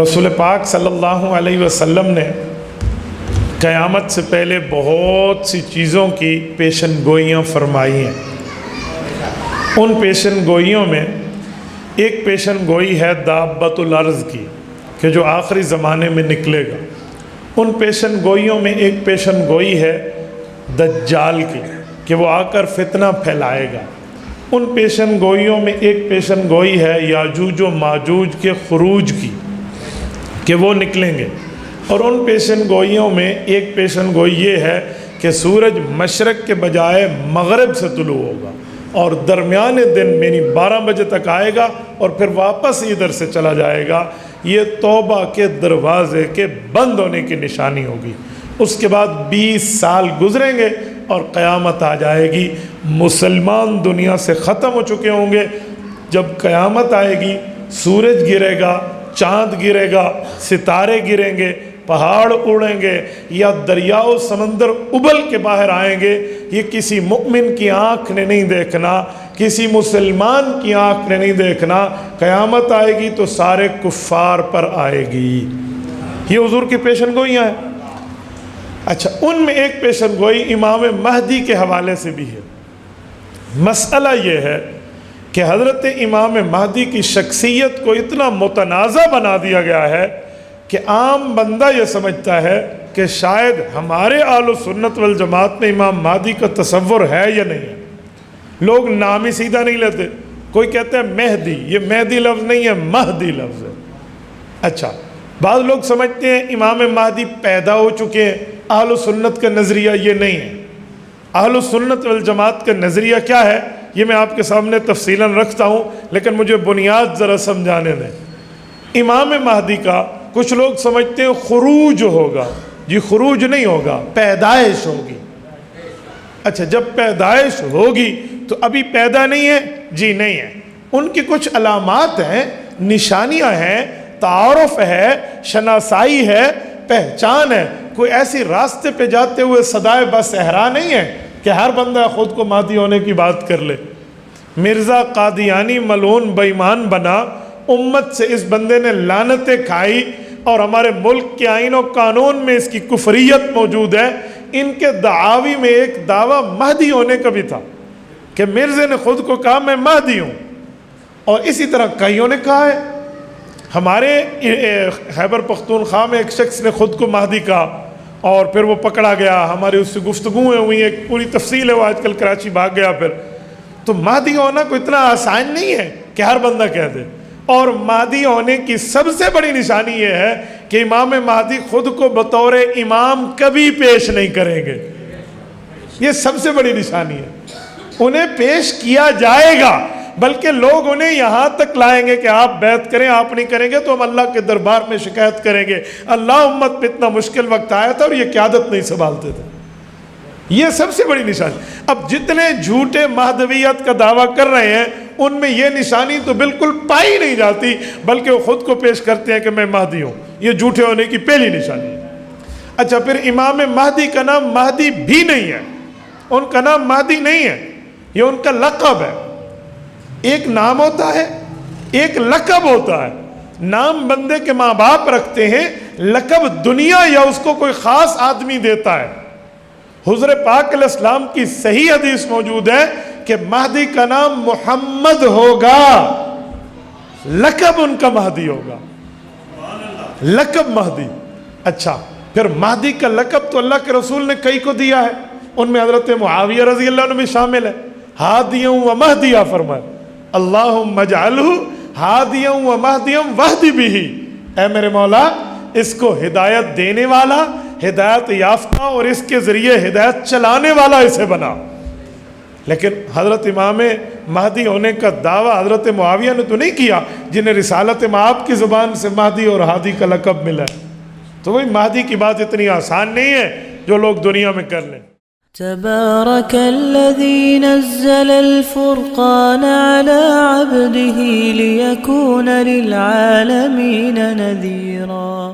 رسول پاک صلی اللہ علیہ وسلم نے قیامت سے پہلے بہت سی چیزوں کی پیشن گوئیاں فرمائی ہیں۔ ان پیشن گوئیوں میں ایک پیشن گوئی ہے دابۃ الارض کی، کہ جو آخری زمانے میں نکلے گا۔ ان پیشن گوئیوں میں ایک پیشن گوئی ہے دجال کی، کہ وہ آ کر فتنہ پھیلائے گا۔ ان پیشن گوئیوں میں ایک پیشن گوئی ہے یاجوج و ماجوج کے خروج کی، کہ وہ نکلیں گے۔ اور ان پیشن گوئیوں میں ایک پیشن گوئی یہ ہے کہ سورج مشرق کے بجائے مغرب سے طلوع ہوگا اور درمیان دن یعنی 12 بجے تک آئے گا اور پھر واپس ادھر سے چلا جائے گا۔ یہ توبہ کے دروازے کے بند ہونے کی نشانی ہوگی۔ اس کے بعد 20 سال گزریں گے اور قیامت آ جائے گی۔ مسلمان دنیا سے ختم ہو چکے ہوں گے۔ جب قیامت آئے گی، سورج گرے گا، چاند گرے گا، ستارے گریں گے، پہاڑ اڑیں گے، یا دریا و سمندر ابل کے باہر آئیں گے۔ یہ کسی مؤمن کی آنکھ نے نہیں دیکھنا، کسی مسلمان کی آنکھ نے نہیں دیکھنا۔ قیامت آئے گی تو سارے کفار پر آئے گی۔ یہ حضور کی پیشن گوئیاں ہیں۔ اچھا، ان میں ایک پیشن گوئی امام مہدی کے حوالے سے بھی ہے۔ مسئلہ یہ ہے کہ حضرت امام مہدی کی شخصیت کو اتنا متنازع بنا دیا گیا ہے کہ عام بندہ یہ سمجھتا ہے کہ شاید ہمارے اہل سنت والجماعت میں امام مہدی کا تصور ہے یا نہیں ہے۔ لوگ نام ہی سیدھا نہیں لیتے۔ کوئی کہتا ہے مہدی، یہ مہدی لفظ نہیں ہے، مہدی لفظ ہے۔ اچھا، بعض لوگ سمجھتے ہیں امام مہدی پیدا ہو چکے ہیں۔ اہل سنت کا نظریہ یہ نہیں ہے۔ اہل سنت والجماعت کا نظریہ کیا ہے، یہ میں آپ کے سامنے تفصیلاً رکھتا ہوں، لیکن مجھے بنیاد ذرا سمجھانے دیں۔ امام مہدی کا کچھ لوگ سمجھتے ہیں خروج ہوگا۔ جی خروج نہیں ہوگا، پیدائش ہوگی۔ اچھا، جب پیدائش ہوگی تو ابھی پیدا نہیں ہے؟ جی نہیں ہے۔ ان کی کچھ علامات ہیں، نشانیاں ہیں، تعارف ہے، شناسائی ہے، پہچان ہے۔ کوئی ایسی راستے پہ جاتے ہوئے صدائے بصحرا نہیں ہے کہ ہر بندہ خود کو مہدی ہونے کی بات کر لے۔ مرزا قادیانی ملعون بے ایمان بنا، امت سے اس بندے نے لعنتیں کھائی، اور ہمارے ملک کے آئین و قانون میں اس کی کفریت موجود ہے۔ ان کے دعاوی میں ایک دعویٰ مہدی ہونے کا بھی تھا کہ مرزے نے خود کو کہا میں مہدی ہوں، اور اسی طرح کئیوں نے کہا ہے۔ ہمارے خیبر پختونخوا میں ایک شخص نے خود کو مہدی کہا اور پھر وہ پکڑا گیا، ہماری اس سے گفتگویں ہوئی، ایک پوری تفصیل ہے، وہ آج کل کراچی بھاگ گیا۔ پھر تو مہدی ہونا کوئی اتنا آسان نہیں ہے کہ ہر بندہ کہہ دے۔ اور مہدی ہونے کی سب سے بڑی نشانی یہ ہے کہ امام مہدی خود کو بطور امام کبھی پیش نہیں کریں گے۔ یہ سب سے بڑی نشانی ہے۔ انہیں پیش کیا جائے گا، بلکہ لوگ انہیں یہاں تک لائیں گے کہ آپ بیعت کریں، آپ نہیں کریں گے تو ہم اللہ کے دربار میں شکایت کریں گے۔ اللہ امت پہ اتنا مشکل وقت آیا تھا اور یہ قیادت نہیں سنبھالتے تھے۔ یہ سب سے بڑی نشانی۔ اب جتنے جھوٹے مہدویت کا دعویٰ کر رہے ہیں، ان میں یہ نشانی تو بالکل پائی نہیں جاتی، بلکہ وہ خود کو پیش کرتے ہیں کہ میں مہدی ہوں۔ یہ جھوٹے ہونے کی پہلی نشانی ہے۔ اچھا، پھر امام مہدی کا نام مہدی بھی نہیں ہے۔ ان کا نام مہدی نہیں ہے، یہ ان کا لقب ہے۔ ایک نام ہوتا ہے، ایک لقب ہوتا ہے۔ نام بندے کے ماں باپ رکھتے ہیں، لقب دنیا یا اس کو کوئی خاص آدمی دیتا ہے۔ حضور پاک علیہ السلام کی صحیح حدیث موجود ہے کہ مہدی کا نام محمد ہوگا، لقب ان کا مہدی ہوگا، لقب مہدی۔ اچھا، پھر مہدی کا لقب تو اللہ کے رسول نے کئی کو دیا ہے، ان میں حضرت معاویہ رضی اللہ عنہ بھی شامل ہے۔ ہادیاں و مہدیہ فرمائے، اللہم اجعلہ ہادیاں و مہدیاں واہدی بہ۔ اے میرے مولا، اس کو ہدایت دینے والا، ہدایت یافتہ اور اس کے ذریعے ہدایت چلانے والا اسے بنا۔ لیکن حضرت امام مہدی ہونے کا دعویٰ حضرت معاویہ نے تو نہیں کیا، جنہیں رسالت مآب کی زبان سے مہدی اور ہادی کا لقب ملا ہے۔ تو وہی مہدی کی بات اتنی آسان نہیں ہے جو لوگ دنیا میں کر لیں۔ تبارك الذي نزل الفرقان على عبده ليكون للعالمين نذيرا